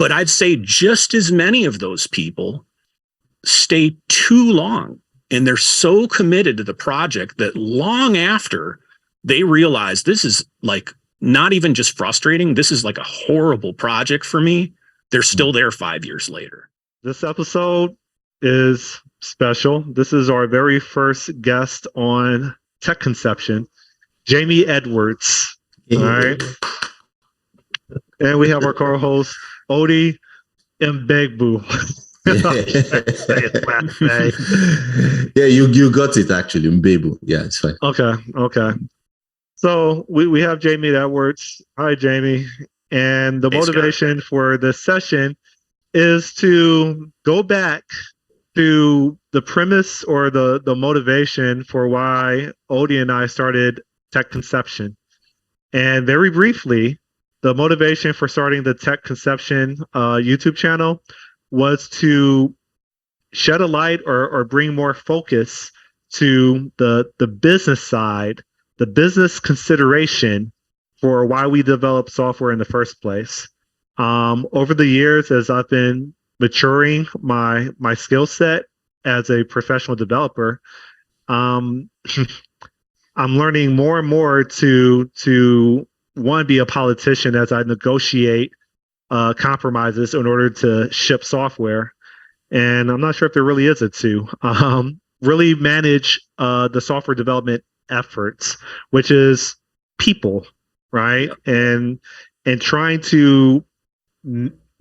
But I'd say just as many of those people stay too long, and they're so committed to the project that long after they realize this is like not even just frustrating, this is like a horrible project for me, they're still there 5 years later. This episode is special. This is our very first guest on Tech Conception, Jamie Edwards. All right. And we have our co-host, Odi Mbegbu. Yeah, you got it actually, Mbegbu. Yeah, it's fine. Okay. So we have Jamie Edwards. Hi, Jamie. And the motivation for this session is to go back to the premise or the motivation for why Odie and I started Tech Conception. And very briefly, the motivation for starting the Tech Conception YouTube channel was to shed a light or bring more focus to the business side, the business consideration for why we develop software in the first place. Over the years, as I've been maturing my skill set as a professional developer, I'm learning more and more to one, be a politician as I negotiate compromises in order to ship software. And I'm not sure if there really is a two. Really manage the software development efforts, which is people, right? And trying to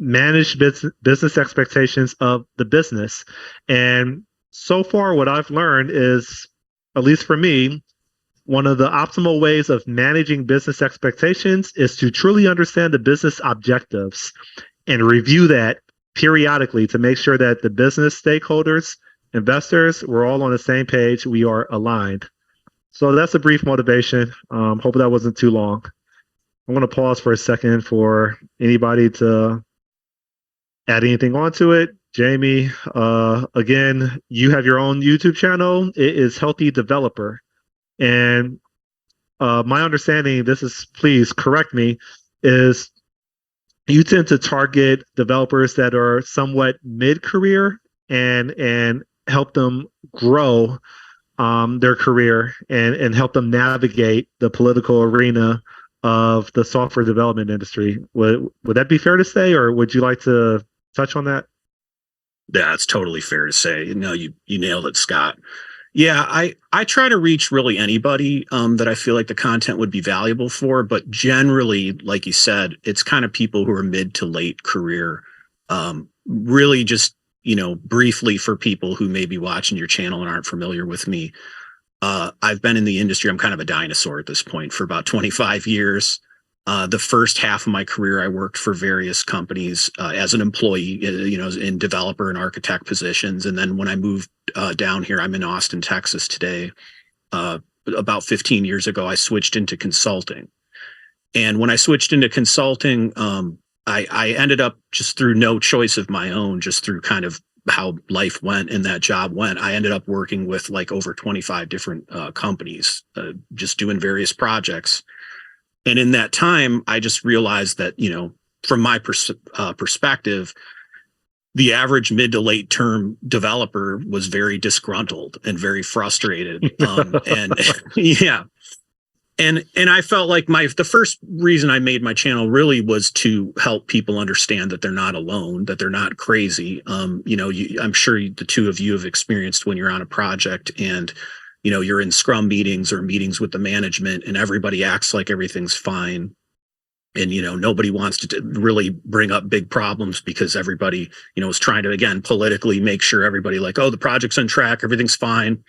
manage business expectations of the business. And so far, what I've learned is, at least for me, one of the optimal ways of managing business expectations is to truly understand the business objectives and review that periodically to make sure that the business stakeholders, investors, we're all on the same page, we are aligned. So that's a brief motivation. Hope that wasn't too long. I'm going to pause for a second for anybody to add anything onto it. Jamie, again, you have your own YouTube channel. It is Healthy Developer. And my understanding, this is, please correct me, is you tend to target developers that are somewhat mid-career and help them grow their career and help them navigate the political arena of the software development industry. Would that be fair to say, or would you like to touch on that? Yeah, it's totally fair to say. No, you nailed it, Scott. Yeah, I try to reach really anybody that I feel like the content would be valuable for, but generally, like you said, it's kind of people who are mid to late career. Really just, briefly for people who may be watching your channel and aren't familiar with me, I've been in the industry. I'm kind of a dinosaur at this point for about 25 years. The first half of my career, I worked for various companies as an employee, in developer and architect positions. And then when I moved down here, I'm in Austin, Texas today. About 15 years ago, I switched into consulting. And when I switched into consulting, I ended up, just through no choice of my own, just through kind of how life went and that job went, I ended up working with like over 25 different companies, just doing various projects. And in that time, I just realized that, from my perspective, the average mid to late term developer was very disgruntled and very frustrated. And yeah. And I felt like the first reason I made my channel really was to help people understand that they're not alone, that they're not crazy. I'm sure the two of you have experienced when you're on a project and you're in scrum meetings or meetings with the management and everybody acts like everything's fine. And, nobody wants to really bring up big problems because everybody, is trying to, again, politically make sure everybody like, oh, the project's on track, everything's fine.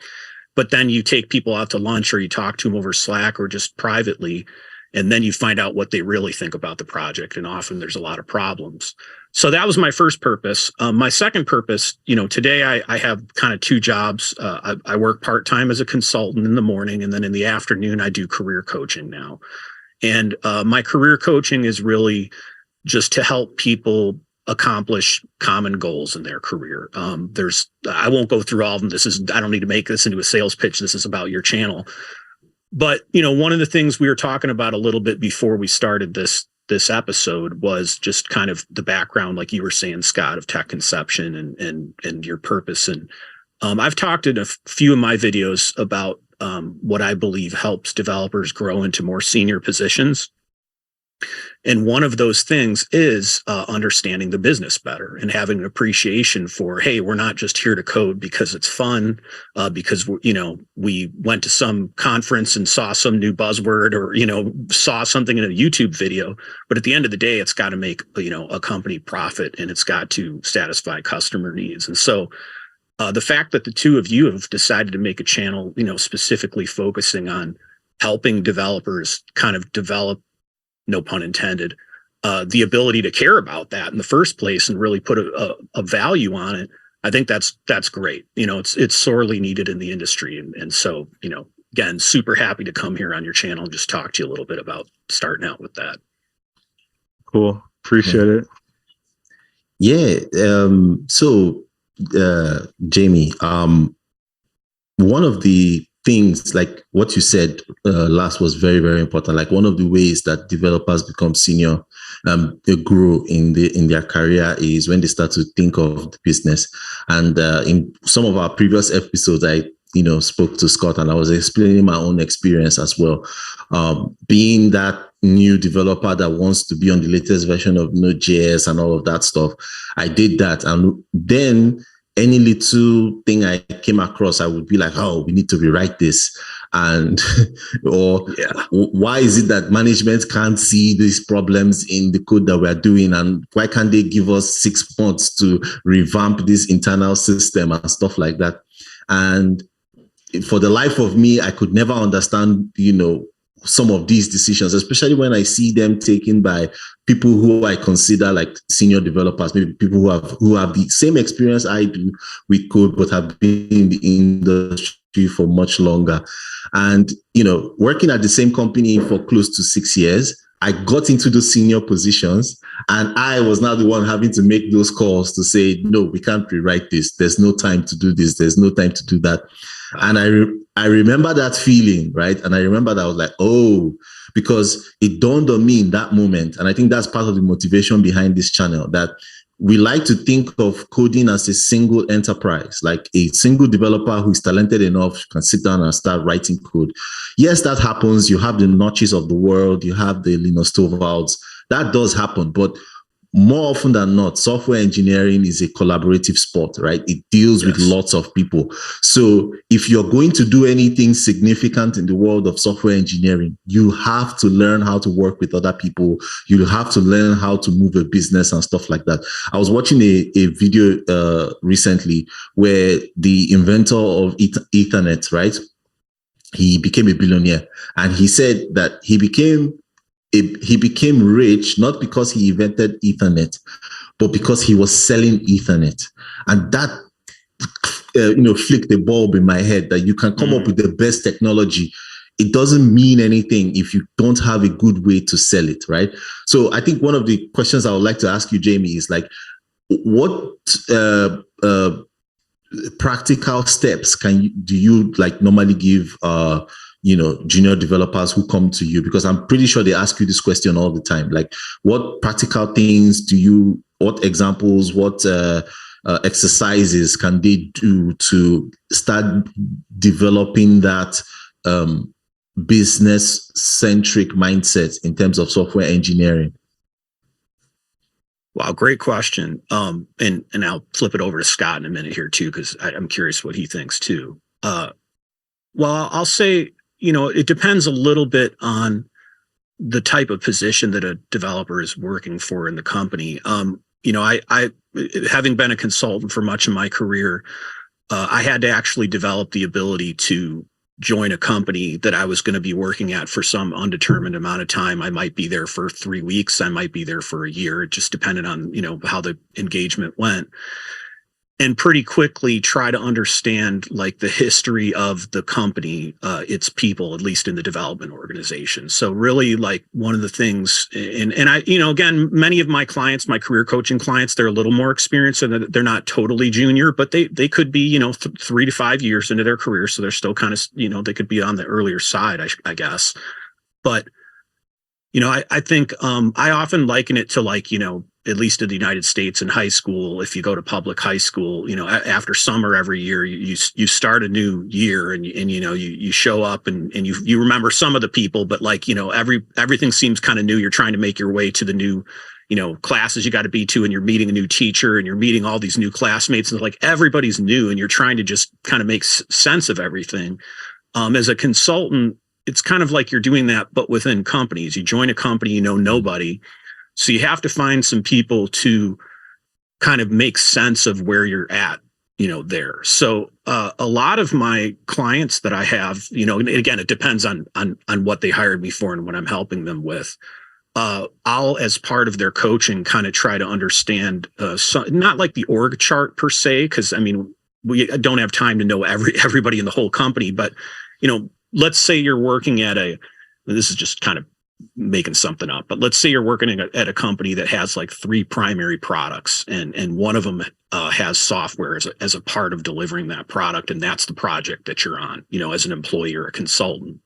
But then you take people out to lunch or you talk to them over Slack or just privately, and then you find out what they really think about the project. And often there's a lot of problems. So that was my first purpose. My second purpose, today I have kind of two jobs. I work part-time as a consultant in the morning, and then in the afternoon, I do career coaching now. And my career coaching is really just to help people accomplish common goals in their career. I won't go through all of them. I don't need to make this into a sales pitch. This is about your channel. But, one of the things we were talking about a little bit before we started this this episode was just kind of the background, like you were saying, Scott, of tech conception and your purpose. And I've talked in a few of my videos about what I believe helps developers grow into more senior positions. And one of those things is understanding the business better and having an appreciation for, hey, we're not just here to code because it's fun, because we went to some conference and saw some new buzzword or saw something in a YouTube video. But at the end of the day, it's got to make a company profit, and it's got to satisfy customer needs. And so the fact that the two of you have decided to make a channel, specifically focusing on helping developers kind of develop, no pun intended, the ability to care about that in the first place and really put a value on it, I think that's great. It's sorely needed in the industry. And so, again, super happy to come here on your channel and just talk to you a little bit about starting out with that. Cool. Appreciate it. Yeah. So, Jamie, one of the things, like what you said last, was very, very important. Like, one of the ways that developers become senior, they grow in their career, is when they start to think of the business. And in some of our previous episodes, I spoke to Scott, and I was explaining my own experience as well. Being that new developer that wants to be on the latest version of Node.js and all of that stuff, I did that. And then any little thing I came across, I would be like, oh, we need to rewrite this. And, or why is it that management can't see these problems in the code that we're doing? And why can't they give us 6 months to revamp this internal system and stuff like that? And for the life of me, I could never understand, some of these decisions, especially when I see them taken by people who I consider like senior developers, maybe people who have the same experience I do with code, but have been in the industry for much longer. And, working at the same company for close to 6 years, I got into those senior positions, and I was now the one having to make those calls to say, no, we can't rewrite this. There's no time to do this. There's no time to do that. And I remember that feeling, right? And I remember that I was like, oh, because it dawned on me in that moment. And I think that's part of the motivation behind this channel, that we like to think of coding as a single enterprise, like a single developer who is talented enough can sit down and start writing code. Yes, that happens. You have the Notches of the world. You have the Linus Torvalds. That does happen. But more often than not, software engineering is a collaborative sport, right? It deals with lots of people. So if you're going to do anything significant in the world of software engineering, you have to learn how to work with other people. You have to learn how to move a business and stuff like that. I was watching a video recently where the inventor of Ethernet, right? He became a billionaire, and he said that he became rich not because he invented Ethernet, but because he was selling Ethernet. And that, flicked the bulb in my head, that you can come up with the best technology. It doesn't mean anything if you don't have a good way to sell it, right? So I think one of the questions I would like to ask you, Jamie, is like, what practical steps do you like normally give junior developers who come to you? Because I'm pretty sure they ask you this question all the time. Like, what practical things what examples, what exercises can they do to start developing that business-centric mindset in terms of software engineering? Wow, great question. And I'll flip it over to Scott in a minute here too, because I'm curious what he thinks too. Well, I'll say, it depends a little bit on the type of position that a developer is working for in the company. I having been a consultant for much of my career, I had to actually develop the ability to join a company that I was going to be working at for some undetermined amount of time. I might be there for 3 weeks. I might be there for a year. It just depended on, how the engagement went. And pretty quickly try to understand like the history of the company, its people, at least in the development organization. So really like one of the things, and I, again, many of my clients, my career coaching clients, they're a little more experienced and they're not totally junior, but they could be, 3 to 5 years into their career. So they're still kind of, they could be on the earlier side, I guess. But I think I often liken it to like, at least in the United States in high school, if you go to public high school, after summer every year, you start a new year and you show up and you remember some of the people, but like, everything seems kind of new. You're trying to make your way to the new, classes you got to be to, and you're meeting a new teacher and you're meeting all these new classmates, and like everybody's new and you're trying to just kind of make sense of everything. As a consultant, it's kind of like you're doing that, but within companies. You join a company, you know nobody. So you have to find some people to kind of make sense of where you're at, there. So a lot of my clients that I have, and again, it depends on what they hired me for and what I'm helping them with. I'll, as part of their coaching, kind of try to understand, not like the org chart per se, because I mean, we don't have time to know everybody in the whole company, but let's say you're working this is just kind of making something up, but let's say you're working at a company that has like 3 primary products, and one of them has software as a part of delivering that product, and that's the project that you're on, as an employee or a consultant.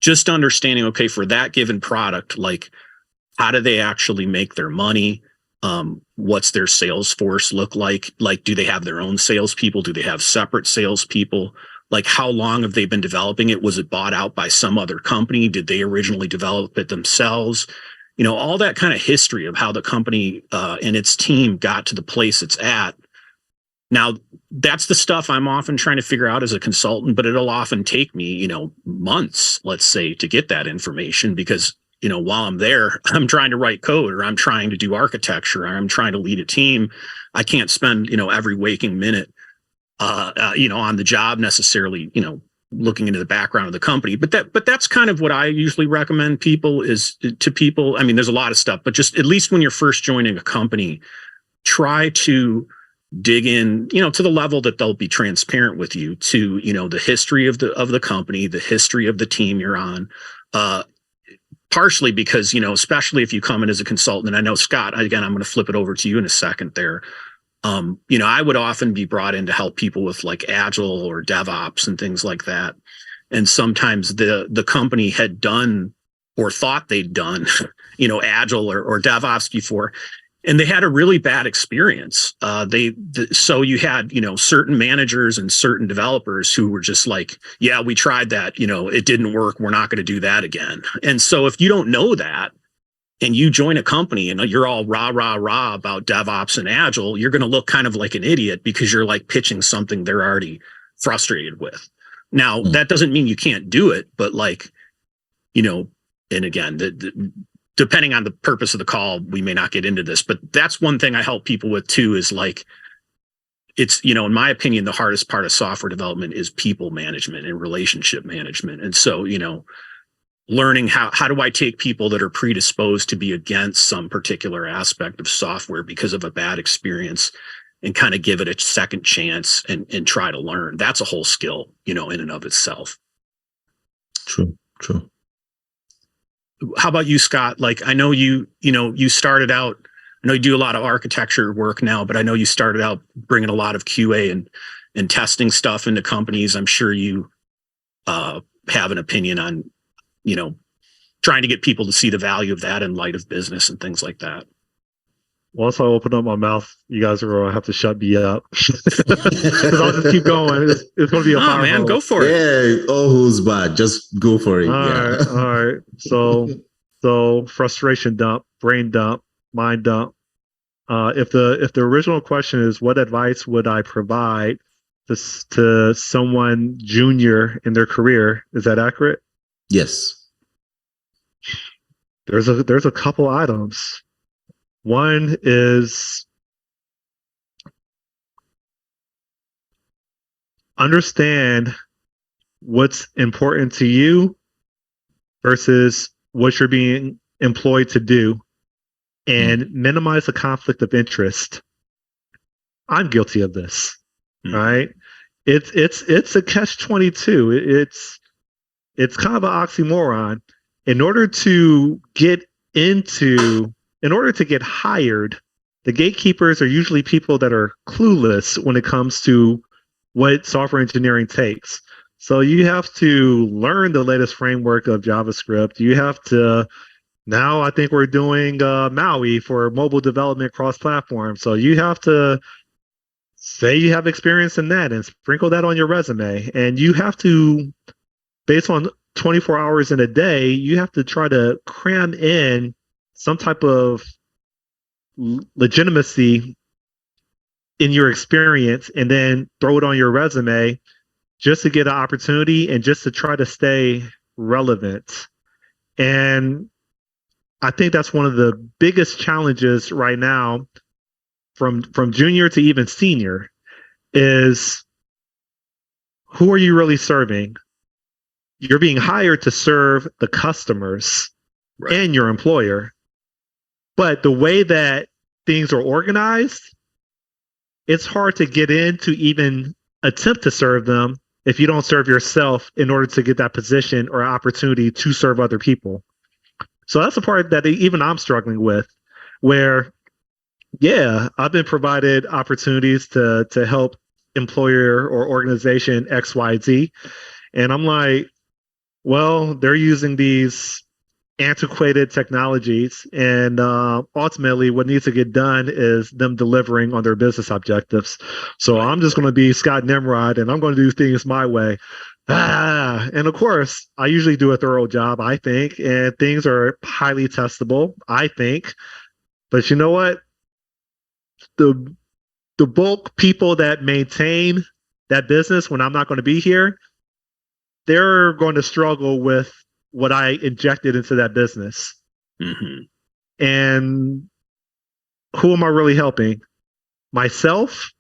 Just understanding, okay, for that given product, like how do they actually make their money? What's their sales force look like? Like, do they have their own salespeople? Do they have separate salespeople? Like, how long have they been developing it? Was it bought out by some other company? Did they originally develop it themselves? All that kind of history of how the company and its team got to the place it's at. Now, that's the stuff I'm often trying to figure out as a consultant, but it'll often take me, months, let's say, to get that information, because while I'm there, I'm trying to write code, or I'm trying to do architecture, or I'm trying to lead a team. I can't spend, every waking minute, on the job necessarily, looking into the background of the company. But that's kind of what I usually recommend people. I mean, there's a lot of stuff, but just at least when you're first joining a company, try to dig in, to the level that they'll be transparent with you, to, the history of the company, the history of the team you're on. Partially because, especially if you come in as a consultant, and I know, Scott, again, I'm going to flip it over to you in a second there. I would often be brought in to help people with like Agile or DevOps and things like that. And sometimes the company had done or thought they'd done, Agile or DevOps before, and they had a really bad experience. So you had, certain managers and certain developers who were just like, yeah, we tried that, it didn't work. We're not going to do that again. And so if you don't know that, and you join a company and you're all rah about DevOps and Agile, you're going to look kind of like an idiot, because you're like pitching something they're already frustrated with. Now, that doesn't mean you can't do it, but like, and again, depending on the purpose of the call, we may not get into this, but that's one thing I help people with too, is like, it's, in my opinion, the hardest part of software development is people management and relationship management. And so, learning how do I take people that are predisposed to be against some particular aspect of software because of a bad experience, and kind of give it a second chance and try to learn. That's a whole skill, in and of itself. True. How about you, Scott? Like, I know you started out, I know you do a lot of architecture work now, but I know you started out bringing a lot of QA and testing stuff into companies. I'm sure you have an opinion on, trying to get people to see the value of that in light of business and things like that. Once I open up my mouth, you guys are going to have to shut me up, because I'll just keep going. It's going to be a fire man, hole. Go for it. Yeah, all who's bad, just go for it. All right. So frustration dump, brain dump, mind dump. If the original question is, what advice would I provide to someone junior in their career, is that accurate? Yes. There's a couple items. One is understand what's important to you versus what you're being employed to do, and minimize the conflict of interest. I'm guilty of this, right? It's a catch-22. It's kind of an oxymoron. In order to get hired, the gatekeepers are usually people that are clueless when it comes to what software engineering takes. So you have to learn the latest framework of JavaScript. You have to now. I think we're doing Maui for mobile development cross-platform. So you have to say you have experience in that and sprinkle that on your resume. And you have to, based on 24 hours in a day, you have to try to cram in some type of legitimacy in your experience and then throw it on your resume just to get an opportunity and just to try to stay relevant. And I think that's one of the biggest challenges right now from junior to even senior is who are you really serving? You're being hired to serve the customers and your employer. But the way that things are organized, it's hard to get in to even attempt to serve them if you don't serve yourself in order to get that position or opportunity to serve other people. So that's the part that even I'm struggling with, where, yeah, I've been provided opportunities to help employer or organization XYZ. And I'm like, well, they're using these antiquated technologies, and ultimately what needs to get done is them delivering on their business objectives. So I'm just going to be Scott Nimrod and I'm going to do things my way. And of course I usually do a thorough job, I think, and things are highly testable, I think. But you know what, the bulk people that maintain that business when I'm not going to be here, they're going to struggle with what I injected into that business. Mm-hmm. And who am I really helping? Myself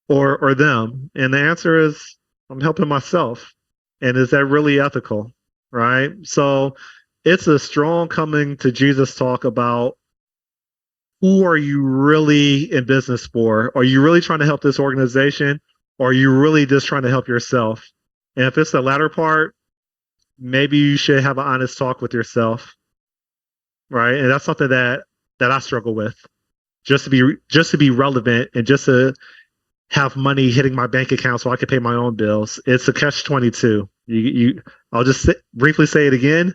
or them? And the answer is I'm helping myself. And is that really ethical? Right? So it's a strong coming to Jesus talk about who are you really in business for? Are you really trying to help this organization? Or are you really just trying to help yourself? And if it's the latter part, maybe you should have an honest talk with yourself, right? And that's something that I struggle with, just to be relevant and just to have money hitting my bank account so I can pay my own bills. It's a catch-22. I'll just briefly say it again.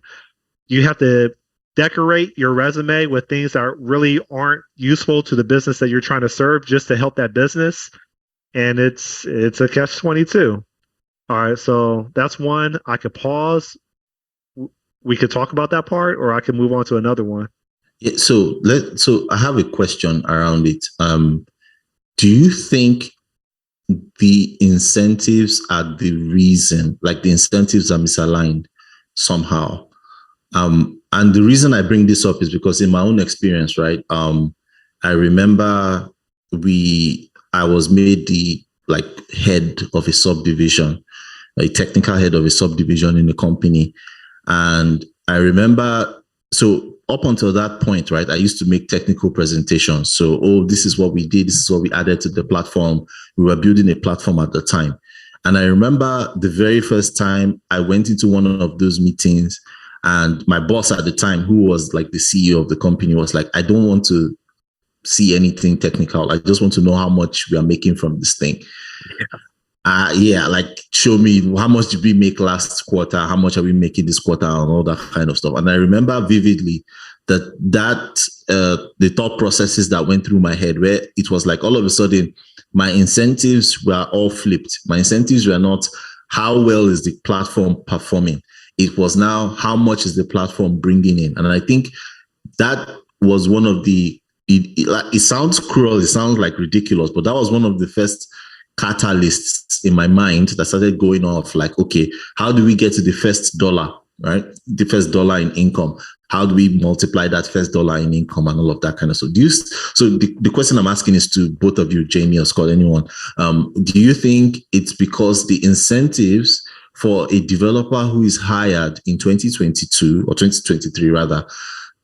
You have to decorate your resume with things that really aren't useful to the business that you're trying to serve just to help that business, and it's a catch-22. All right, so that's one. I could pause. We could talk about that part, or I can move on to another one. Yeah, so I have a question around it. Do you think the incentives are the reason, like the incentives are misaligned somehow? And the reason I bring this up is because in my own experience, right? I remember I was made the like head of a subdivision, a technical head of a subdivision in the company. And I remember, so up until that point, right, I used to make technical presentations. So, this is what we did. This is what we added to the platform. We were building a platform at the time. And I remember the very first time I went into one of those meetings, and my boss at the time, who was like the CEO of the company, was like, I don't want to see anything technical. I just want to know how much we are making from this thing. Like show me how much did we make last quarter, how much are we making this quarter, and all that kind of stuff. And I remember vividly that the thought processes that went through my head, where it was like all of a sudden my incentives were all flipped. My incentives were not how well is the platform performing. It was now how much is the platform bringing in. And I think that was one of it sounds cruel, it sounds like ridiculous, but that was one of the first catalysts in my mind that started going off, like, okay, how do we get to the first dollar, right? The first dollar in income. How do we multiply that first dollar in income and all of that kind of stuff? So the question I'm asking is to both of you, Jamie or Scott, anyone. Do you think it's because the incentives for a developer who is hired in 2022 or 2023 rather,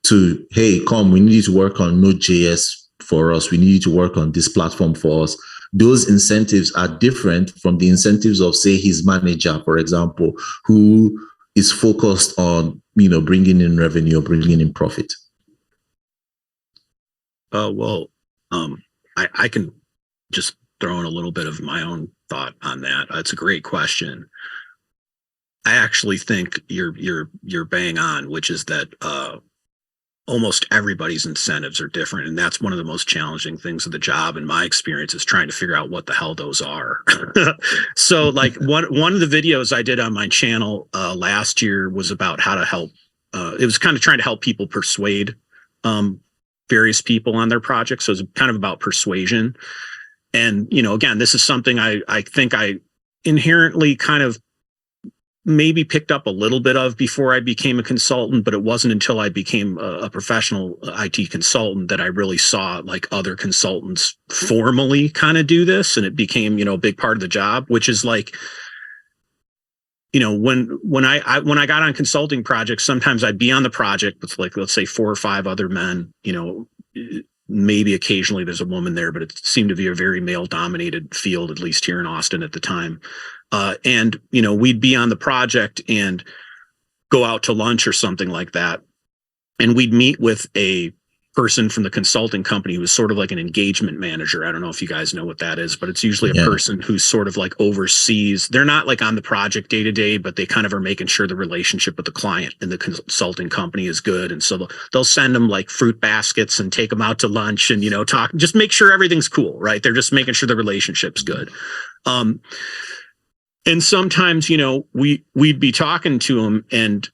to, hey, come, we need you to work on Node.js for us. We need you to work on this platform for us. Those incentives are different from the incentives of, say, his manager, for example, who is focused on, bringing in revenue or bringing in profit. I can just throw in a little bit of my own thought on that. It's a great question. actually think you're bang on, which is that almost everybody's incentives are different, and that's one of the most challenging things of the job in my experience, is trying to figure out what the hell those are. So like one of the videos I did on my channel last year was about how to help it was kind of trying to help people persuade various people on their projects. So it's kind of about persuasion. And again, this is something I think I inherently kind of maybe picked up a little bit of before I became a consultant, but it wasn't until I became a professional IT consultant that I really saw like other consultants formally kind of do this. And it became, a big part of the job, which is like, when I got on consulting projects, sometimes I'd be on the project with like, let's say 4 or 5 other men, maybe occasionally there's a woman there, but it seemed to be a very male dominated field, at least here in Austin at the time. And we'd be on the project and go out to lunch or something like that. And we'd meet with a person from the consulting company who was sort of like an engagement manager. I don't know if you guys know what that is, but it's usually a person who's sort of like oversees. They're not like on the project day to day, but they kind of are making sure the relationship with the client and the consulting company is good. And so they'll send them like fruit baskets and take them out to lunch and, talk, just make sure everything's cool, right? They're just making sure the relationship's good. And sometimes, we'd be talking to them and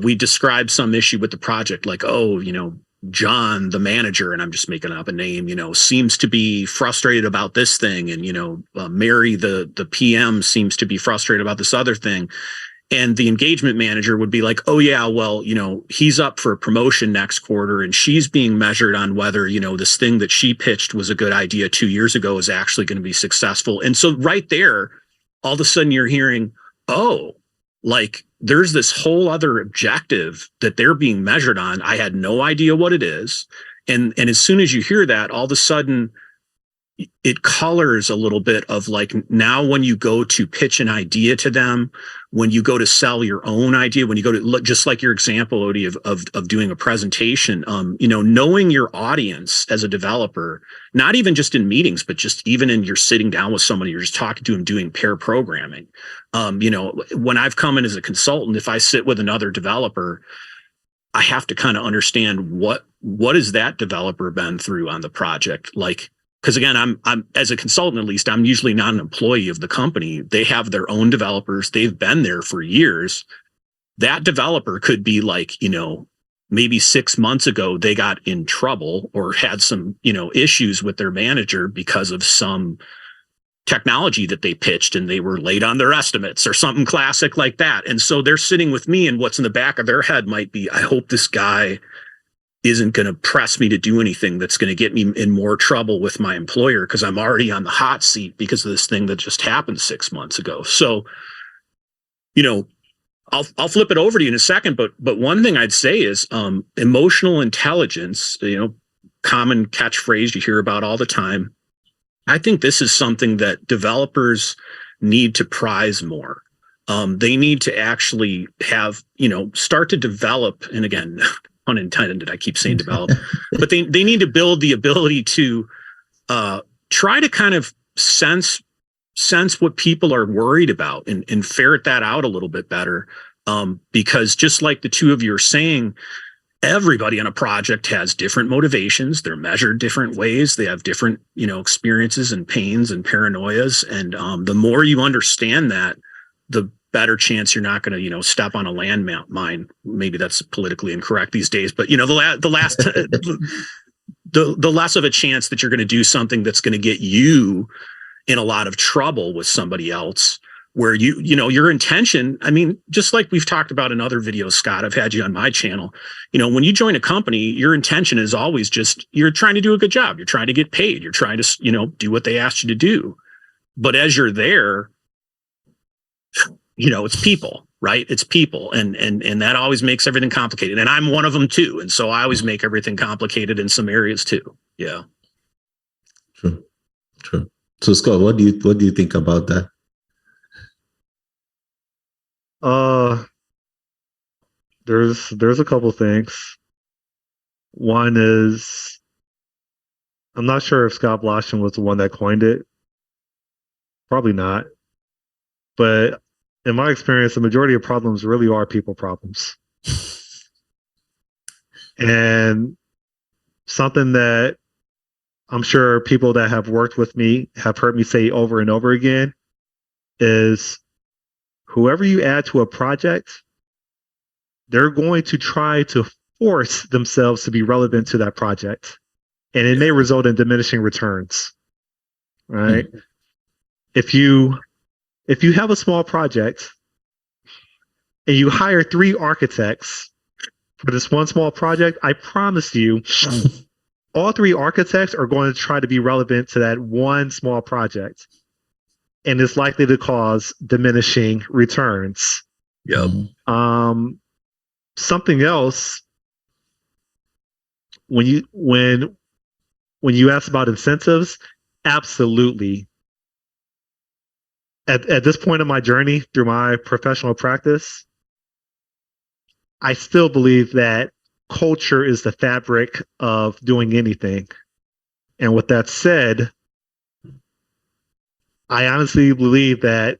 we describe some issue with the project, like, John, the manager, and I'm just making up a name, seems to be frustrated about this thing. And, Mary, the PM, seems to be frustrated about this other thing. And the engagement manager would be like, oh, yeah, well, he's up for a promotion next quarter and she's being measured on whether, this thing that she pitched was a good idea 2 years ago is actually going to be successful. And so right there, all of a sudden you're hearing, oh, like there's this whole other objective that they're being measured on. I had no idea what it is. And as soon as you hear that, all of a sudden it colors a little bit of like, now when you go to pitch an idea to them, when you go to sell your own idea, when you go to look, just like your example, Odie, of doing a presentation, knowing your audience as a developer, not even just in meetings, but just even in you're sitting down with somebody, you're just talking to them, doing pair programming. When I've come in as a consultant, if I sit with another developer, I have to kind of understand what has that developer been through on the project, like. Because again, I'm as a consultant, at least, I'm usually not an employee of the company. They have their own developers. They've been there for years. That developer could be like, maybe 6 months ago, they got in trouble or had some, issues with their manager because of some technology that they pitched and they were late on their estimates or something classic like that. And so they're sitting with me and what's in the back of their head might be, I hope this guy isn't going to press me to do anything that's going to get me in more trouble with my employer because I'm already on the hot seat because of this thing that just happened 6 months ago. So, I'll flip it over to you in a second, but one thing I'd say is emotional intelligence, common catchphrase you hear about all the time. I think this is something that developers need to prize more. They need to actually have, start to develop, and again, unintended, I keep saying develop, but they need to build the ability to try to kind of sense what people are worried about and ferret that out a little bit better. Because just like the two of you are saying, everybody on a project has different motivations. They're measured different ways. They have different, experiences and pains and paranoias. And the more you understand that, the better chance you're not going to, step on a landmine. Maybe that's politically incorrect these days, but the less of a chance that you're going to do something that's going to get you in a lot of trouble with somebody else, where your intention, I mean, just like we've talked about in other videos, Scott, I've had you on my channel, when you join a company, your intention is always just, you're trying to do a good job. You're trying to get paid. You're trying to, do what they asked you to do. But as you're there, it's people, right? It's people. And that always makes everything complicated. And I'm one of them too. And so I always make everything complicated in some areas too. Yeah. True. So Scott, what do you think about that? There's a couple things. One is, I'm not sure if Scott Blashen was the one that coined it. Probably not. But in my experience, the majority of problems really are people problems. And something that I'm sure people that have worked with me have heard me say over and over again is whoever you add to a project, they're going to try to force themselves to be relevant to that project. And it may result in diminishing returns. Right? Mm-hmm. If you have a small project and you hire 3 architects for this one small project, I promise you, all 3 architects are going to try to be relevant to that one small project. And it's likely to cause diminishing returns. Yep. Something else, when you ask about incentives, absolutely. At this point in my journey through my professional practice, I still believe that culture is the fabric of doing anything. And with that said, I honestly believe that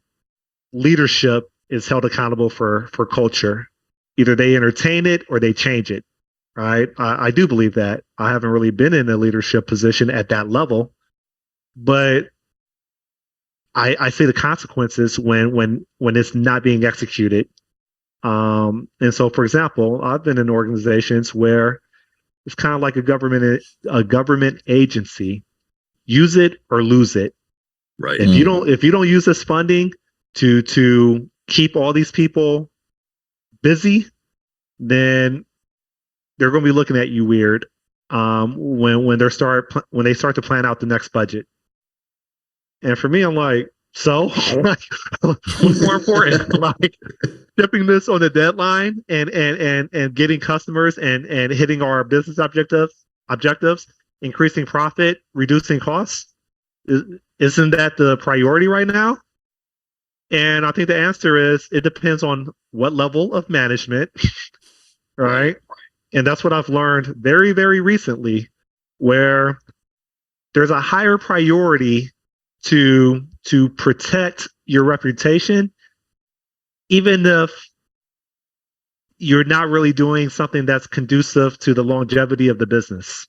leadership is held accountable for culture. Either they entertain it or they change it, right? I do believe that. I haven't really been in a leadership position at that level, but I see the consequences when it's not being executed. And so, for example, I've been in organizations where it's kind of like a government agency. Use it or lose it. Right. If you don't use this funding to keep all these people busy, then they're going to be looking at you weird when they start to plan out the next budget. And for me, I'm like, so what's more important, like shipping this on the deadline and getting customers and hitting our business objectives, increasing profit, reducing costs? Isn't that the priority right now? And I think the answer is it depends on what level of management, right? And that's what I've learned very, very recently, where there's a higher priority to protect your reputation, even if you're not really doing something that's conducive to the longevity of the business.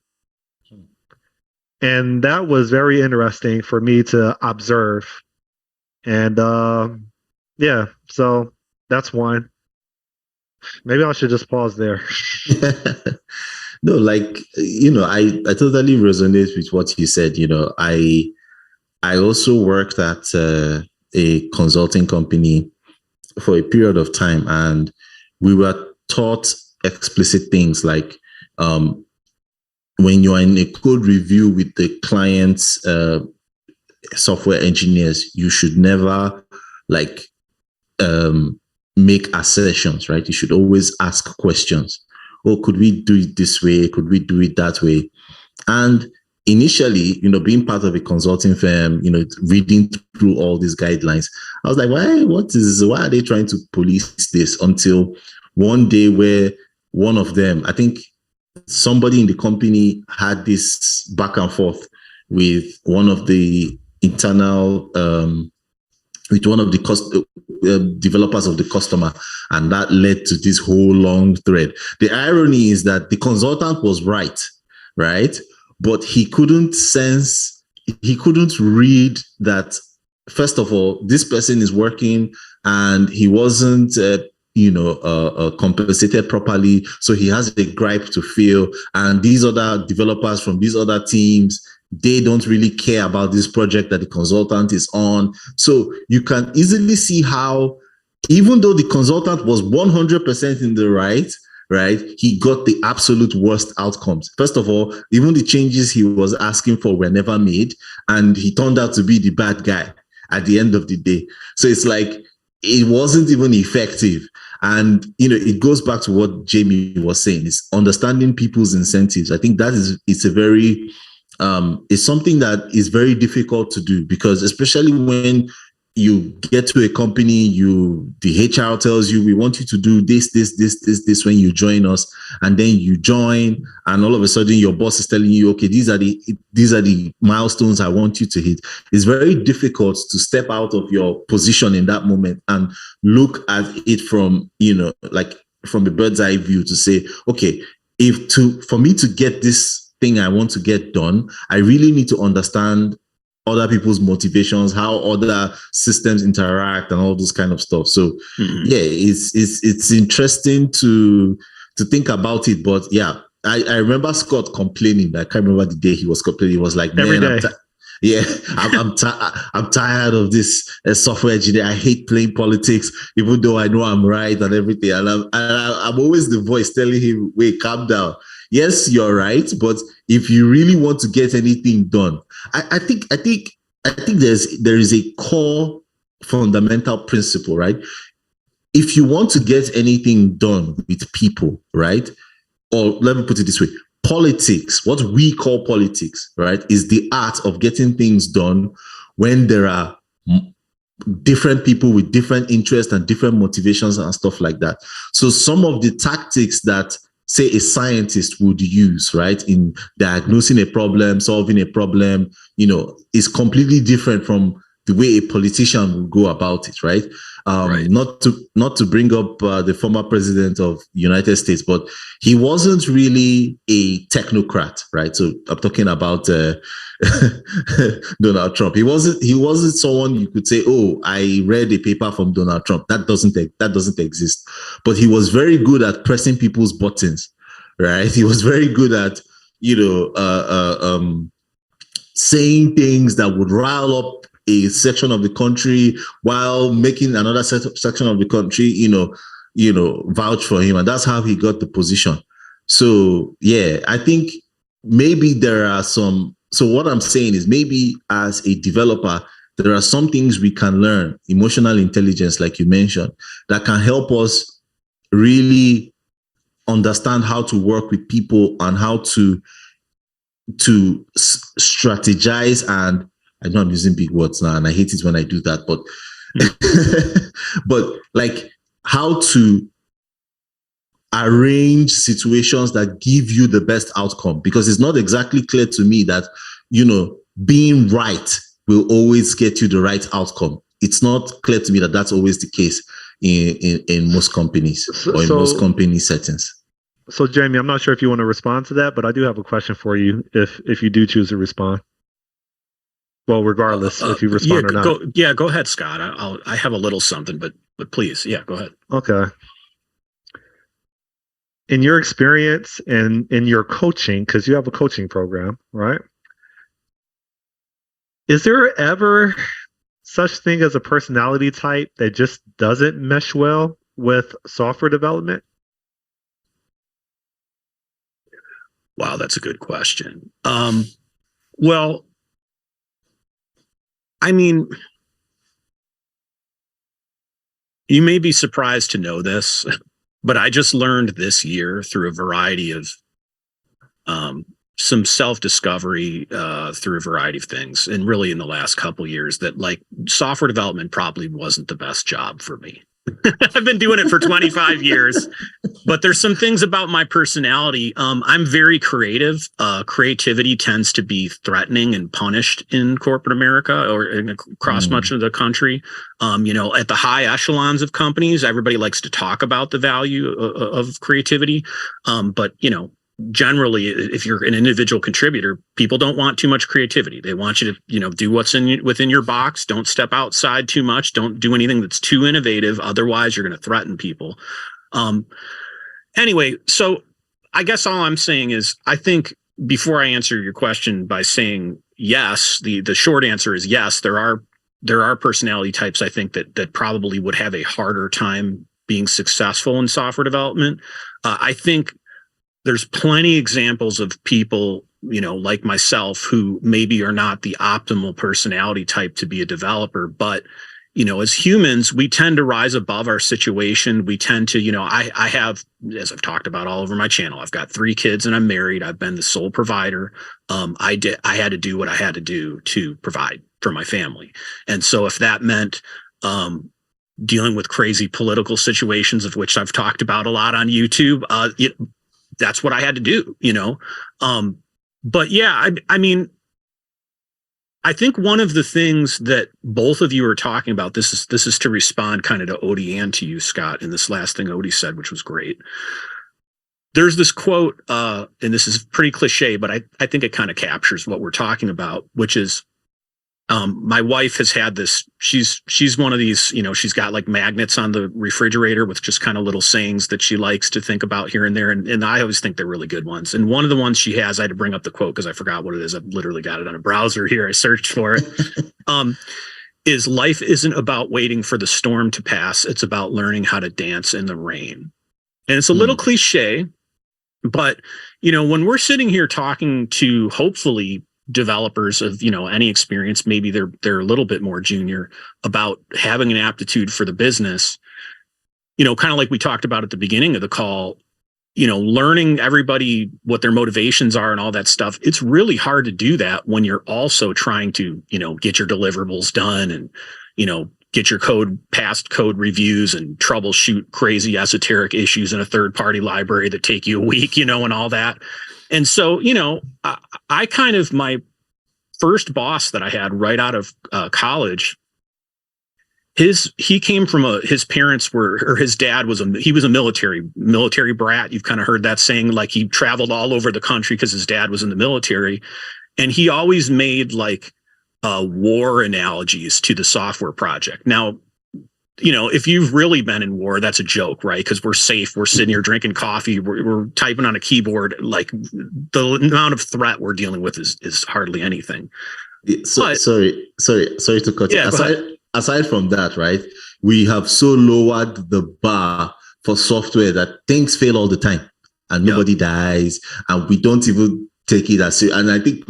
And that was very interesting for me to observe. And yeah, so that's one. Maybe I should just pause there. No, like, I totally resonate with what you said. I also worked at a consulting company for a period of time, and we were taught explicit things like when you are in a code review with the client's software engineers, you should never make assertions, right? You should always ask questions. Oh, could we do it this way? Could we do it that way? And initially, being part of a consulting firm, reading through all these guidelines, I was like, why are they trying to police this? Until one day where one of them, I think somebody in the company had this back and forth with one of the internal, with one of the developers of the customer, and that led to this whole long thread. The irony is that the consultant was right? But he couldn't read that, first of all, this person is working and he wasn't, compensated properly. So he has a gripe to feel. And these other developers from these other teams, they don't really care about this project that the consultant is on. So you can easily see how, even though the consultant was 100% in the right, he got the absolute worst outcomes. First of all, even the changes he was asking for were never made, and he turned out to be the bad guy at the end of the day. So it's like, it wasn't even effective. And, it goes back to what Jamie was saying, is understanding people's incentives. I think it's something that is very difficult to do, because especially when you get to a company, the HR tells you, we want you to do this when you join us, and then you join, and all of a sudden your boss is telling you, okay, these are the milestones I want you to hit. It's very difficult to step out of your position in that moment and look at it from, like from a bird's eye view to say, okay, for me to get this thing I want to get done, I really need to understand other people's motivations, how other systems interact, and all those kind of stuff. So yeah, it's interesting to think about it. But yeah, I remember Scott complaining. I can't remember the day he was complaining. He was like, every day. I'm tired of this software engineer. I hate playing politics, even though I know I'm right and everything. And I'm always the voice telling him, wait, calm down. Yes, you're right, but if you really want to get anything done, I think there is a core fundamental principle, right? If you want to get anything done with people, right? Or let me put it this way, politics, what we call politics, right, is the art of getting things done when there are different people with different interests and different motivations and stuff like that. So some of the tactics that, say, a scientist would use, right, in diagnosing a problem, solving a problem, is completely different from the way a politician would go about it, right? Right. Not to bring up the former president of the United States, but he wasn't really a technocrat, right? So I'm talking about Donald Trump. He wasn't someone you could say, oh, I read a paper from Donald Trump. That doesn't exist. But he was very good at pressing people's buttons, right? He was very good at saying things that would rile up a section of the country while making another section of the country, vouch for him. And that's how he got the position. So, yeah, I think maybe there are some. So what I'm saying is, maybe as a developer, there are some things we can learn, emotional intelligence, like you mentioned, that can help us really understand how to work with people and how to strategize. And I know I'm using big words now, and I hate it when I do that, but but like how to arrange situations that give you the best outcome, because it's not exactly clear to me that, being right will always get you the right outcome. It's not clear to me that that's always the case in most companies or in most company settings. So Jamie, I'm not sure if you want to respond to that, but I do have a question for you if you do choose to respond. Well, regardless if you respond or not. Go ahead, Scott. I have a little something, but please, go ahead. Okay. In your experience and in your coaching, because you have a coaching program, right? Is there ever such thing as a personality type that just doesn't mesh well with software development? Wow, that's a good question. Well, I mean, you may be surprised to know this, but I just learned this year through a variety of some self-discovery through a variety of things, and really in the last couple of years, that like software development probably wasn't the best job for me. I've been doing it for 25 years, but there's some things about my personality. I'm very creative. Creativity tends to be threatening and punished in corporate America or across much of the country. At the high echelons of companies, everybody likes to talk about the value of creativity. But generally, if you're an individual contributor, people don't want too much creativity. They want you to, do what's within your box. Don't step outside too much. Don't do anything that's too innovative. Otherwise, you're going to threaten people. Anyway, so I guess all I'm saying is, I think before I answer your question by saying yes, the short answer is yes. There are personality types, I think, that probably would have a harder time being successful in software development. I think there's plenty examples of people, like myself, who maybe are not the optimal personality type to be a developer, but as humans, we tend to rise above our situation. We tend to, I have, as I've talked about all over my channel, I've got 3 kids and I'm married. I've been the sole provider. I had to do what I had to do to provide for my family. And so if that meant, dealing with crazy political situations, of which I've talked about a lot on YouTube, that's what I had to do, but yeah, I mean, I think one of the things that both of you are talking about, this is to respond kind of to Odie and to you, Scott, in this last thing Odie said, which was great. There's this quote, and this is pretty cliche, but I think it kind of captures what we're talking about, which is, my wife has had this, she's one of these, she's got like magnets on the refrigerator with just kind of little sayings that she likes to think about here and there. And I always think they're really good ones. And one of the ones she has, I had to bring up the quote because I forgot what it is. I've literally got it on a browser here. I searched for it. Is life isn't about waiting for the storm to pass. It's about learning how to dance in the rain. And it's a little cliche, but when we're sitting here talking to hopefully developers of any experience, maybe they're a little bit more junior, about having an aptitude for the business, kind of like we talked about at the beginning of the call, learning everybody what their motivations are and all that stuff. It's really hard to do that when you're also trying to get your deliverables done and get your code past code reviews and troubleshoot crazy esoteric issues in a third-party library that take you a week, and all that. And so, I kind of, my first boss that I had right out of college, he came from his parents were, or his dad was he was a military brat. You've kind of heard that saying, like he traveled all over the country because his dad was in the military. And he always made like war analogies to the software project. Now, if you've really been in war, that's a joke, right? Because we're safe. We're sitting here drinking coffee. We're typing on a keyboard. Like the amount of threat we're dealing with is hardly anything. Sorry to cut you. Aside from that, right? We have so lowered the bar for software that things fail all the time and nobody dies, and we don't even take it as serious. And I think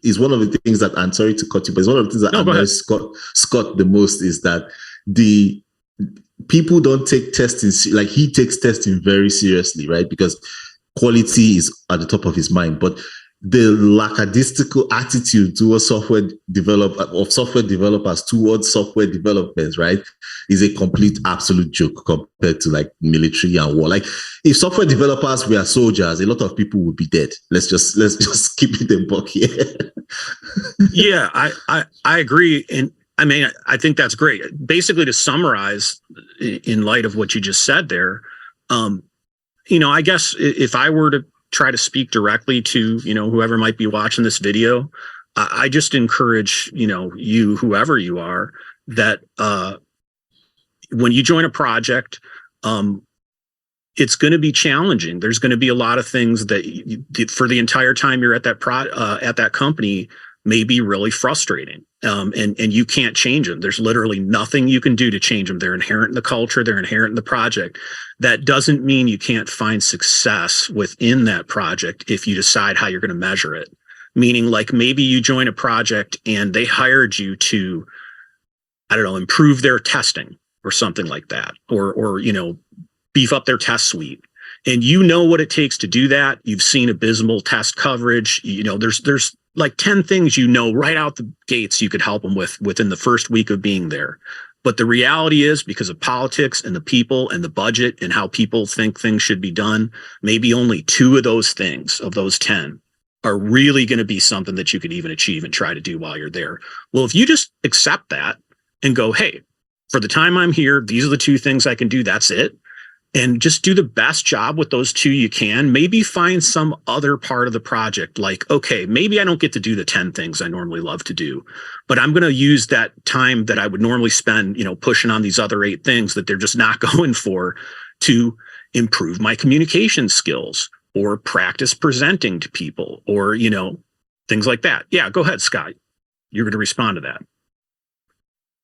it's one of the things that, I'm sorry to cut you, but it's one of the things that annoys Scott the most is that the people don't take testing, like he takes testing very seriously, right? Because quality is at the top of his mind. But the lackadaisical attitude towards software developers towards software developers, right, is a complete absolute joke compared to like military and war. Like if software developers were soldiers, a lot of people would be dead. Let's just keep it a buck here. Yeah, I agree. And I mean, I think that's great. Basically, to summarize, in light of what you just said there, I guess if I were to try to speak directly to, whoever might be watching this video, I just encourage, you, whoever you are, that when you join a project, it's going to be challenging. There's going to be a lot of things that for the entire time you're at that company may be really frustrating. And you can't change them. There's literally nothing you can do to change them. They're inherent in the culture. They're inherent in the project. That doesn't mean you can't find success within that project if you decide how you're going to measure it. Meaning, like, maybe you join a project and they hired you to, I don't know, improve their testing or something like that, or beef up their test suite. And what it takes to do that. You've seen abysmal test coverage. There's like 10 things right out the gates you could help them with within the first week of being there. But the reality is, because of politics and the people and the budget and how people think things should be done, maybe only 2 of those things, of those 10, are really going to be something that you could even achieve and try to do while you're there. Well, if you just accept that and go, hey, for the time I'm here, these are the 2 things I can do, that's it. And just do the best job with those 2 you can. Maybe find some other part of the project, like, okay, maybe I don't get to do the 10 things I normally love to do, but I'm going to use that time that I would normally spend, pushing on these other 8 things that they're just not going for, to improve my communication skills or practice presenting to people, or, things like that. Yeah, go ahead, Scott. You're going to respond to that.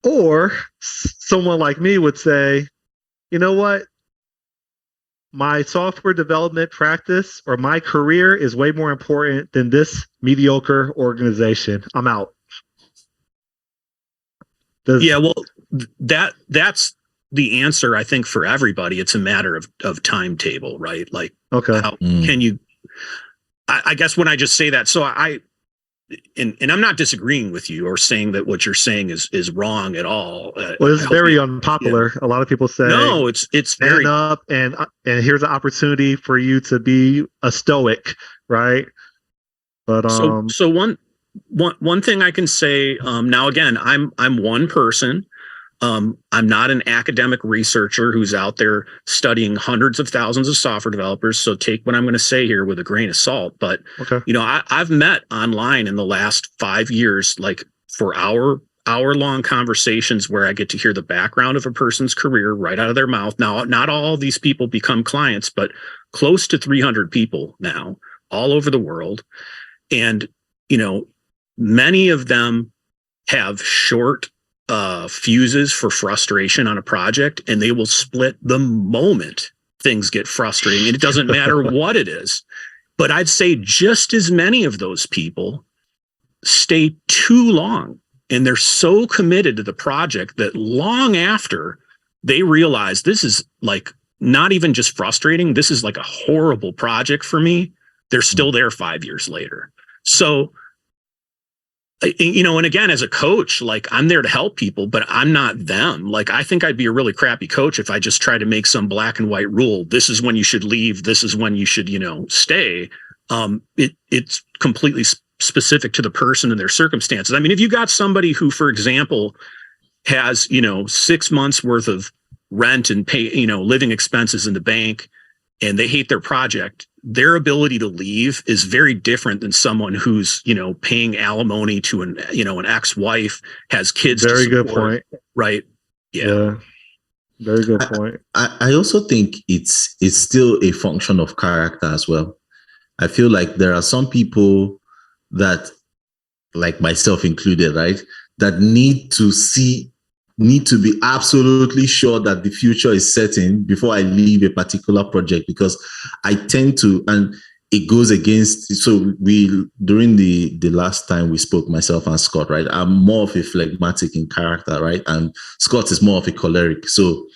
Or someone like me would say, you know what? My software development practice or my career is way more important than this mediocre organization. I'm out. that's the answer, I think, for everybody. It's a matter of timetable, right? Like, Okay. how can you, I guess when I just say that, so and I'm not disagreeing with you or saying that what you're saying is wrong at all. Well, it's very unpopular. A lot of people say, no, it's very stand up and here's an opportunity for you to be a stoic, right? But so one thing I can say, now again, I'm one person. I'm not an academic researcher who's out there studying hundreds of thousands of software developers. So take what I'm going to say here with a grain of salt. But, okay. I've met online in the last 5 years, like for hour-long conversations where I get to hear the background of a person's career right out of their mouth. Now, not all these people become clients, but close to 300 people now all over the world. And, many of them have short fuses for frustration on a project, and they will split the moment things get frustrating, and it doesn't matter what it is. But I'd say just as many of those people stay too long, and they're so committed to the project that long after they realize this is like not even just frustrating, this is like a horrible project for me, they're still there 5 years later. So and again, as a coach, like I'm there to help people, but I'm not them. Like, I think I'd be a really crappy coach if I just try to make some black and white rule. This is when you should leave. This is when you should, stay. It's completely specific to the person and their circumstances. I mean, if you got somebody who, for example, has, 6 months worth of rent and pay, living expenses in the bank, and they hate their project, their ability to leave is very different than someone who's, paying alimony to an ex-wife, has kids. Very to support, good point. Right. Yeah. Very good point. I also think it's still a function of character as well. I feel like there are some people that, like myself included, right, that need to be absolutely sure that the future is certain before I leave a particular project, because I tend to, and it goes against, so during the last time we spoke, myself and Scott, right, I'm more of a phlegmatic in character, right, and Scott is more of a choleric. So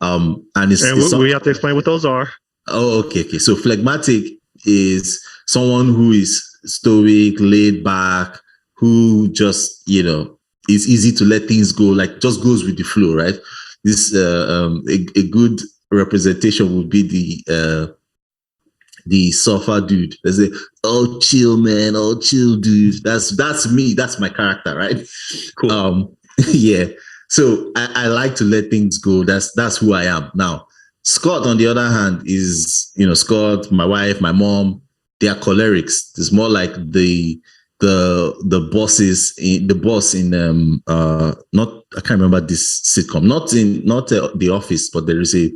and we have to explain what those are. Oh, okay. So phlegmatic is someone who is stoic, laid back, who just, it's easy to let things go, like just goes with the flow, right? This a good representation would be the surfer dude. They say, "Oh, chill, man. Oh, chill, dude." That's me. That's my character, right? Cool. Yeah. So I like to let things go. That's who I am. Now, Scott, on the other hand, is Scott, my wife, my mom. They are cholerics. It's more like the bosses, the boss in not, I can't remember this sitcom, not The Office, but there is a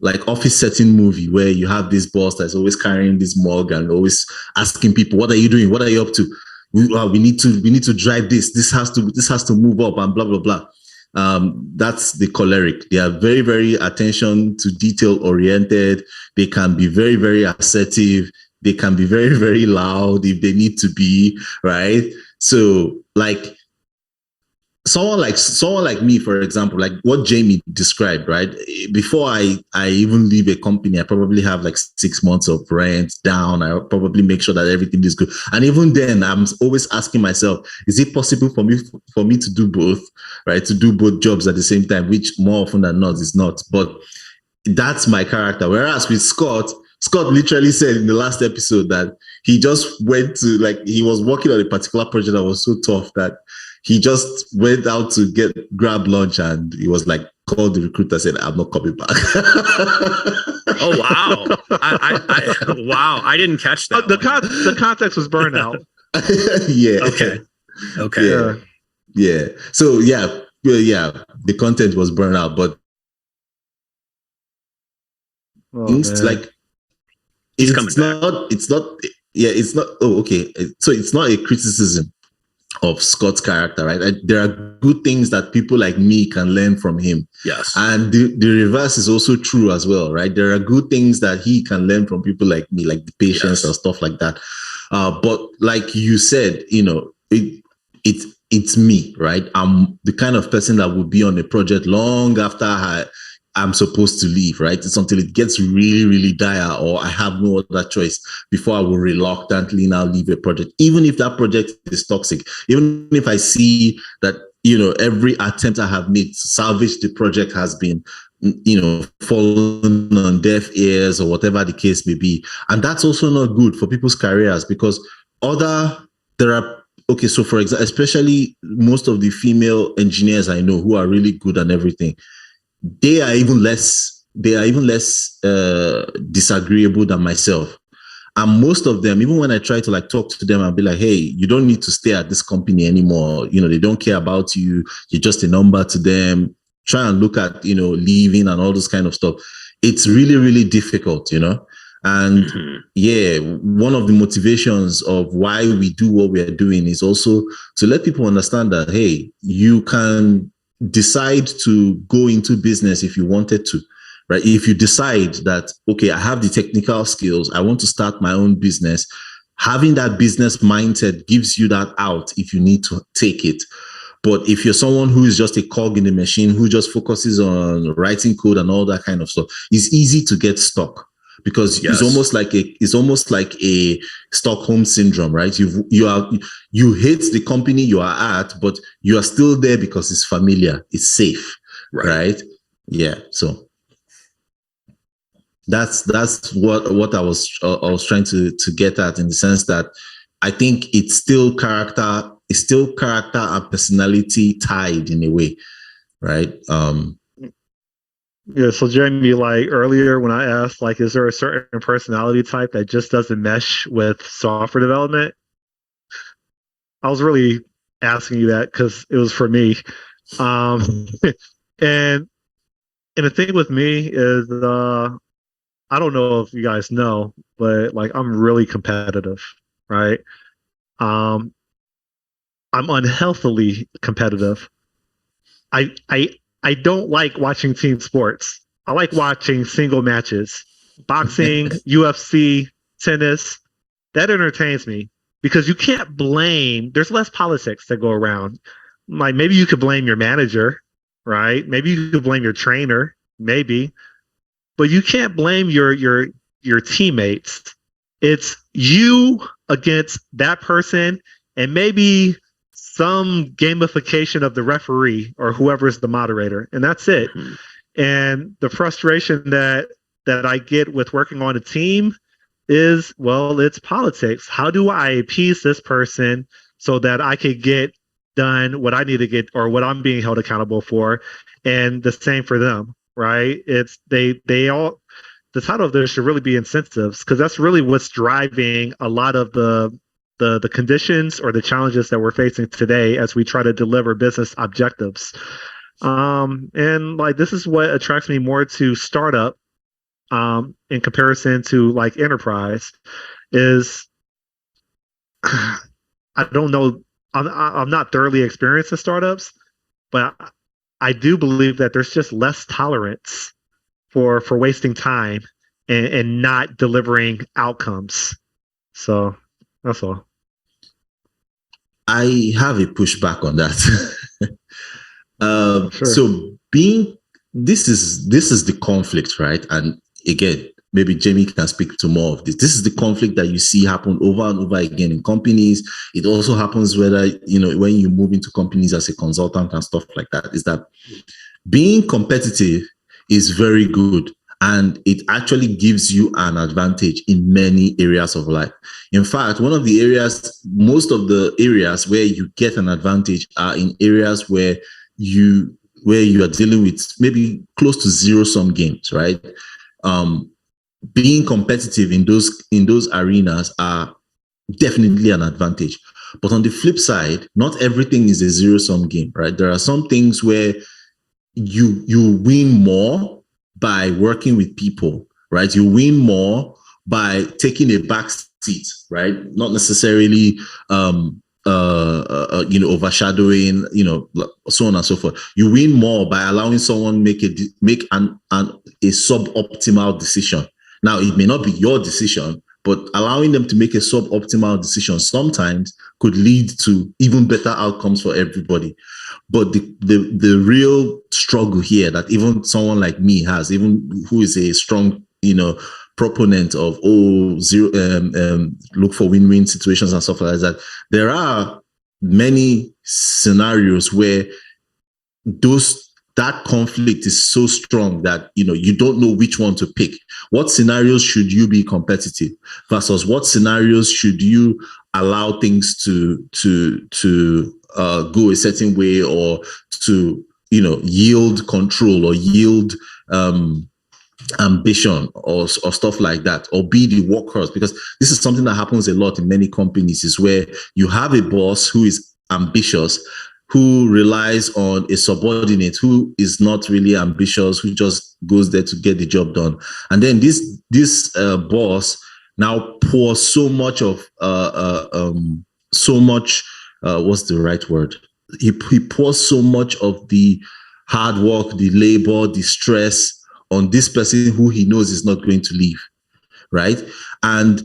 like office setting movie where you have this boss that's always carrying this mug and always asking people, "What are you doing? What are you up to? We need to drive this. This has to move up," and blah blah blah. That's the choleric. They are very, very attention to detail oriented. They can be very, very assertive. They can be very, very loud if they need to be, right? So like someone like me, for example, like what Jamie described, right? Before I even leave a company, I probably have like 6 months of rent down. I probably make sure that everything is good. And even then, I'm always asking myself, is it possible for me to do both, right? To do both jobs at the same time, which more often than not is not. But that's my character. Whereas with Scott literally said in the last episode that he just went to, like, he was working on a particular project that was so tough that he just went out to grab lunch, and he was like, called the recruiter, said, "I'm not coming back." Oh, wow. Wow. I didn't catch that. The context was burnout. Yeah. Okay. Yeah. So yeah, the content was burnout, but it's man. like, it's not. Oh, okay. So it's not a criticism of Scott's character, right? There are good things that people like me can learn from him. Yes. And the reverse is also true as well, right? There are good things that he can learn from people like me, like the patience and stuff like that. But like you said, it's me, right? I'm the kind of person that would be on a project long after I'm supposed to leave, right? It's until it gets really, really dire or I have no other choice before I will reluctantly now leave a project, even if that project is toxic, even if I see that, every attempt I have made to salvage the project has been, fallen on deaf ears or whatever the case may be. And that's also not good for people's careers because there are, okay, so for example, especially most of the female engineers I know who are really good and everything, they are even less disagreeable than myself. And most of them, even when I try to like talk to them and be like, hey, you don't need to stay at this company anymore. They don't care about you. You're just a number to them. Try and look at, leaving and all this kind of stuff. It's really, really difficult, And yeah, one of the motivations of why we do what we are doing is also to let people understand that, hey, you can decide to go into business if you wanted to, right? If you decide that, okay, I have the technical skills, I want to start my own business, having that business mindset gives you that out if you need to take it. But if you're someone who is just a cog in the machine, who just focuses on writing code and all that kind of stuff, it's easy to get stuck because it's almost like a Stockholm syndrome, right? You hate the company you are at, but you are still there because it's familiar, it's safe, right? Yeah. So that's what I was trying to get at, in the sense that I think it's still character and personality tied in a way, right? Yeah, so Jamie, like earlier when I asked, like, is there a certain personality type that just doesn't mesh with software development? I was really asking you that because it was for me. And the thing with me is, I don't know if you guys know, but like I'm really competitive, right? I'm unhealthily competitive. I don't like watching team sports. I like watching single matches, boxing, UFC, tennis. That entertains me because you can't blame. There's less politics that go around. Like maybe you could blame your manager, right? Maybe you could blame your trainer, maybe, but you can't blame your teammates. It's you against that person, and maybe some gamification of the referee or whoever is the moderator, and that's it. And the frustration that I get with working on a team is, well, it's politics. How do I appease this person so that I could get done what I need to get or what I'm being held accountable for, and the same for them, right? It's they all. The title of this should really be incentives, because that's really what's driving a lot of the conditions or the challenges that we're facing today as we try to deliver business objectives. And like this is what attracts me more to startup in comparison to like enterprise is I don't know, I'm not thoroughly experienced in startups, but I do believe that there's just less tolerance for wasting time and not delivering outcomes. So that's all. I have a pushback on that. Sure. So this is the conflict, right? And again, maybe Jamie can speak to more of this. This is the conflict that you see happen over and over again in companies. It also happens whether, when you move into companies as a consultant and stuff like that, is that being competitive is very good. And it actually gives you an advantage in many areas of life. In fact, most of the areas where you get an advantage are in areas where you are dealing with maybe close to zero-sum games, right? Being competitive in those arenas are definitely an advantage. But on the flip side, not everything is a zero-sum game, right? There are some things where you win more by working with people, right? You win more by taking a back seat, right? Not necessarily, overshadowing, so on and so forth. You win more by allowing someone make a suboptimal decision. Now, it may not be your decision, but allowing them to make a suboptimal decision sometimes could lead to even better outcomes for everybody. But the real struggle here that even someone like me has, even who is a strong, proponent of look for win-win situations and stuff like that, there are many scenarios where that conflict is so strong that you don't know which one to pick. What scenarios should you be competitive versus what scenarios should you allow things to go a certain way, or to yield control or yield ambition or stuff like that, or be the workhorse? Because this is something that happens a lot in many companies, is where you have a boss who is ambitious, who relies on a subordinate who is not really ambitious, who just goes there to get the job done. And then this boss now pours so much of what's the right word? He pours so much of the hard work, the labor, the stress on this person who he knows is not going to leave, right? And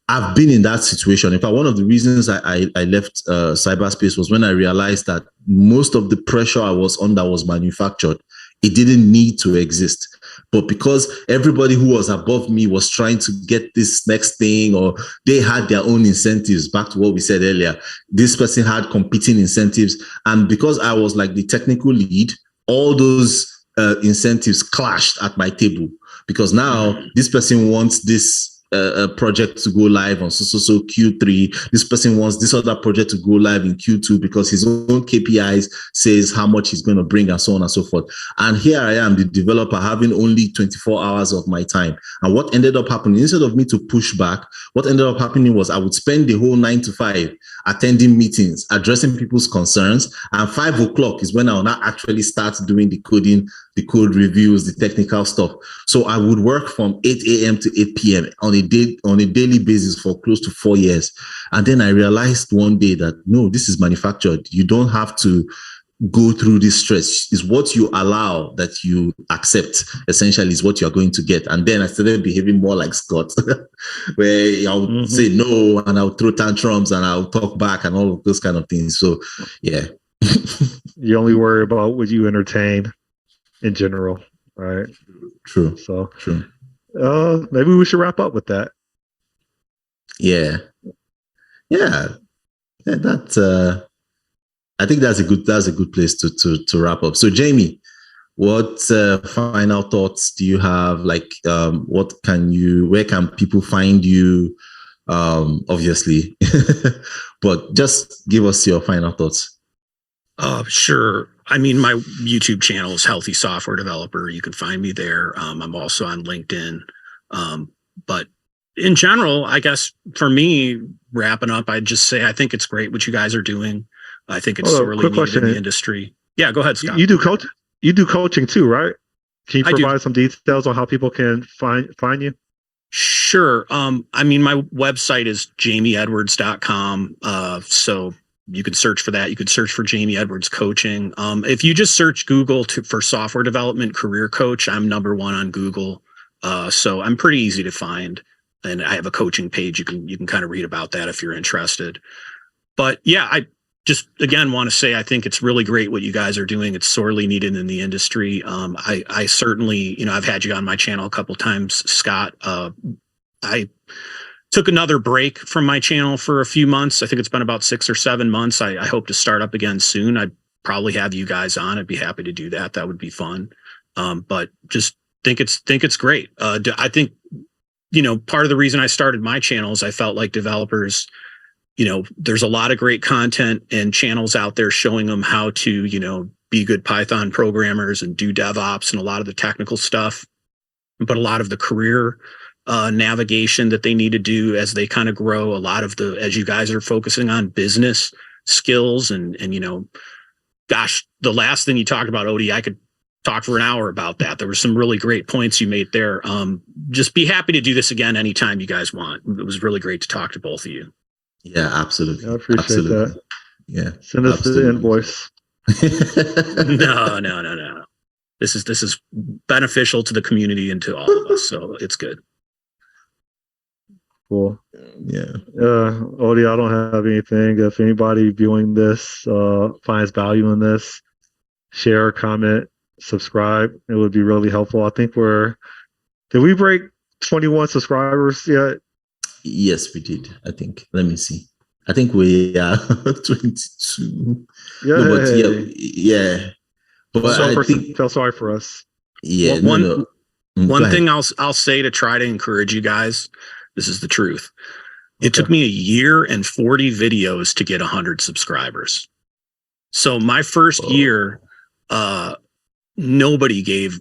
I've been in that situation. In fact, one of the reasons I left cyberspace was when I realized that most of the pressure I was under was manufactured. It didn't need to exist. But because everybody who was above me was trying to get this next thing, or they had their own incentives, back to what we said earlier, this person had competing incentives. And because I was like the technical lead, all those incentives clashed at my table, because now this person wants this project to go live on so Q3. This person wants this other project to go live in Q2 because his own KPIs says how much he's going to bring, and so on and so forth. And here I am, the developer, having only 24 hours of my time. And what ended up happening, instead of me to push back, what ended up happening was I would spend the whole 9 to 5 attending meetings, addressing people's concerns, and 5 o'clock is when I will now actually start doing the coding, the code reviews, the technical stuff. So I would work from 8 a.m. to 8 p.m. on a daily basis for close to 4 years. And then I realized one day that no, this is manufactured. You don't have to go through this stress. It's what you allow that you accept, essentially, is what you're going to get. And then I started behaving more like Scott, where I would say no, and I'll throw tantrums, and I'll talk back, and all of those kind of things. So yeah. You only worry about what you entertain in general, right? True. So true. Maybe we should wrap up with that. Yeah. That I think that's a good place to wrap up. So Jamie, what final thoughts do you have? Like, where can people find you? Obviously, but just give us your final thoughts. Sure. I mean, my YouTube channel is Healthy Software Developer. You can find me there. I'm also on LinkedIn. But in general, I guess for me, wrapping up, I'd just say I think it's great what you guys are doing. I think it's sorely needed in the industry. Yeah, go ahead, Scott. You do coaching too, right? Can you provide some details on how people can find you? Sure. I mean, my website is jamieedwards.com. So you can search for that. You could search for Jamie Edwards Coaching. If you just search Google for software development career coach, I'm number 1 on Google. So I'm pretty easy to find. And I have a coaching page. You can kind of read about that if you're interested. But yeah, I just again want to say I think it's really great what you guys are doing. It's sorely needed in the industry. I certainly, I've had you on my channel a couple times, Scott. I took another break from my channel for a few months. I think it's been about 6 or 7 months. I hope to start up again soon. I'd probably have you guys on. I'd be happy to do that. That would be fun. But just think it's great. I think, part of the reason I started my channel is I felt like developers, there's a lot of great content and channels out there showing them how to, be good Python programmers and do DevOps and a lot of the technical stuff, but a lot of the career navigation that they need to do as they kind of grow, a lot of as you guys are focusing on business skills and gosh, the last thing you talked about, Odie, I could talk for an hour about that. There were some really great points you made there. Just be happy to do this again anytime you guys want. It was really great to talk to both of you. Yeah, absolutely. I appreciate that. Yeah. Send us the invoice. No. This is beneficial to the community and to all of us. So it's good. Cool. Yeah. Odie, I don't have anything. If anybody viewing this finds value in this, share, comment, subscribe. It would be really helpful. I think did we break 21 subscribers yet? Yes, we did. I think. Let me see. I think we are 22. Yeah. No, but yeah. But I think feel sorry for us. yeah. One thing I'll say to try to encourage you guys. This is the truth. It took me a year and 40 videos to get 100 subscribers. So my first year, nobody gave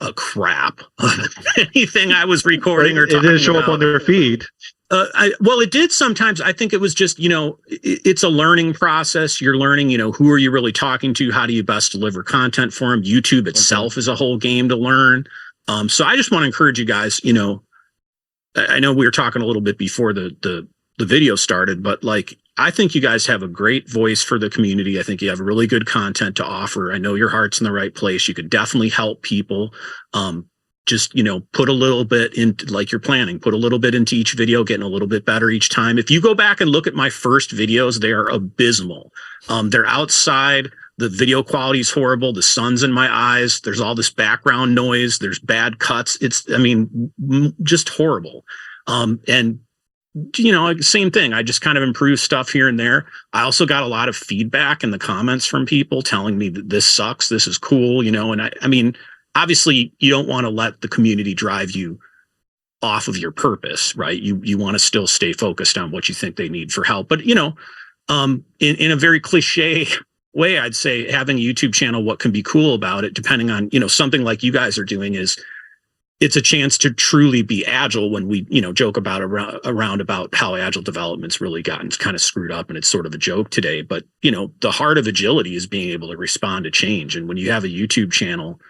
a crap of anything I was recording or talking about. It didn't show up on their feed. Well, it did sometimes. I think it was just, it's a learning process. You're learning, who are you really talking to? How do you best deliver content for them? YouTube itself is a whole game to learn. So I just want to encourage you guys, I know we were talking a little bit before the video started, but I think you guys have a great voice for the community. I think you have really good content to offer. I know your heart's in the right place. You could definitely help people. Just, put a little bit into, like you're planning, put a little bit into each video, getting a little bit better each time. If you go back and look at my first videos, they are abysmal. They're outside. The video quality is horrible. The sun's in my eyes. There's all this background noise. There's bad cuts. Just horrible. And same thing. I just kind of improved stuff here and there. I also got a lot of feedback in the comments from people telling me that this sucks. This is cool, and I mean, obviously you don't want to let the community drive you off of your purpose, right? You want to still stay focused on what you think they need for help. But, in a very cliche way, I'd say having a YouTube channel, what can be cool about it, depending on, something like you guys are doing, is it's a chance to truly be agile when we, joke about around about how agile development's really gotten kind of screwed up and it's sort of a joke today. But, the heart of agility is being able to respond to change. And when you have a YouTube channel,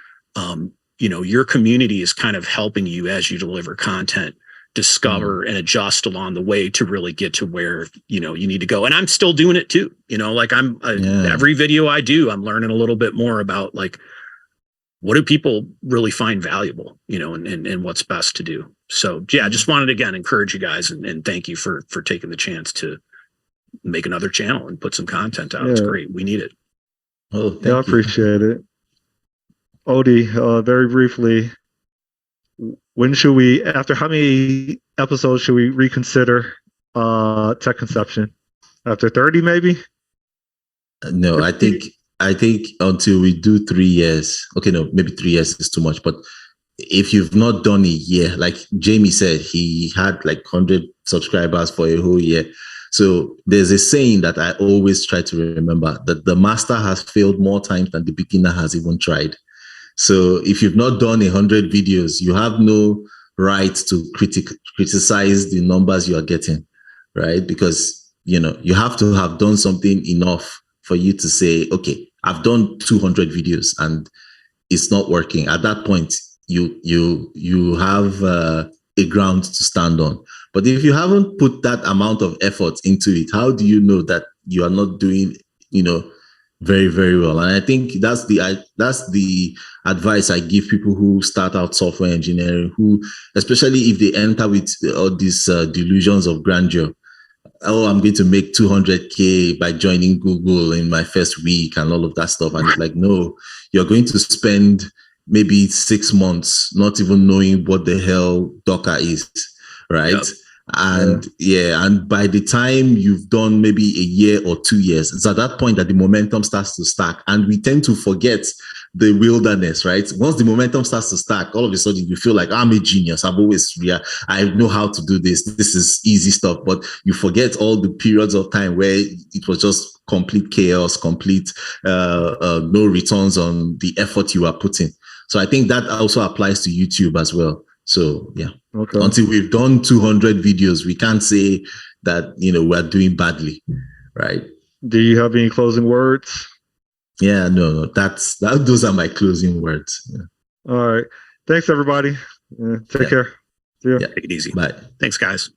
your community is kind of helping you as you deliver content, discover and adjust along the way to really get to where, you need to go. And I'm still doing it too. Every video I do, I'm learning a little bit more about what do people really find valuable, and what's best to do. So yeah, I just wanted to again encourage you guys and thank you for taking the chance to make another channel and put some content out. Yeah. It's great. We need it. Oh, yeah, I appreciate it. Odie, very briefly, when should we, after how many episodes should we reconsider tech conception? After 30 maybe? No, I think until we do 3 years. Okay, no, maybe 3 years is too much. But if you've not done a year, like Jamie said, he had 100 subscribers for a whole year. So there's a saying that I always try to remember, that the master has failed more times than the beginner has even tried. So if you've not done 100 videos, you have no right to criticize the numbers you are getting, right? Because, you have to have done something enough for you to say, okay, I've done 200 videos and it's not working. At that point, you have a ground to stand on. But if you haven't put that amount of effort into it, how do you know that you are not doing, very, very well? And I think that's the advice I give people who start out software engineering, who, especially if they enter with all these delusions of grandeur. Oh, I'm going to make 200K by joining Google in my first week and all of that stuff. And it's like, no, you're going to spend maybe 6 months not even knowing what the hell Docker is, right? Yep. And and by the time you've done maybe a year or 2 years, it's at that point that the momentum starts to stack. And we tend to forget the wilderness, right? Once the momentum starts to stack, all of a sudden you feel like I'm a genius. I know how to do this. This is easy stuff. But you forget all the periods of time where it was just complete chaos, complete no returns on the effort you are putting. So I think that also applies to YouTube as well. So yeah, okay. Until we've done 200 videos, we can't say that, we're doing badly, right? Do you have any closing words? Yeah, no, those are my closing words. Yeah. All right. Thanks, everybody. Take care. See ya. Yeah, take it easy. Bye. Thanks, guys.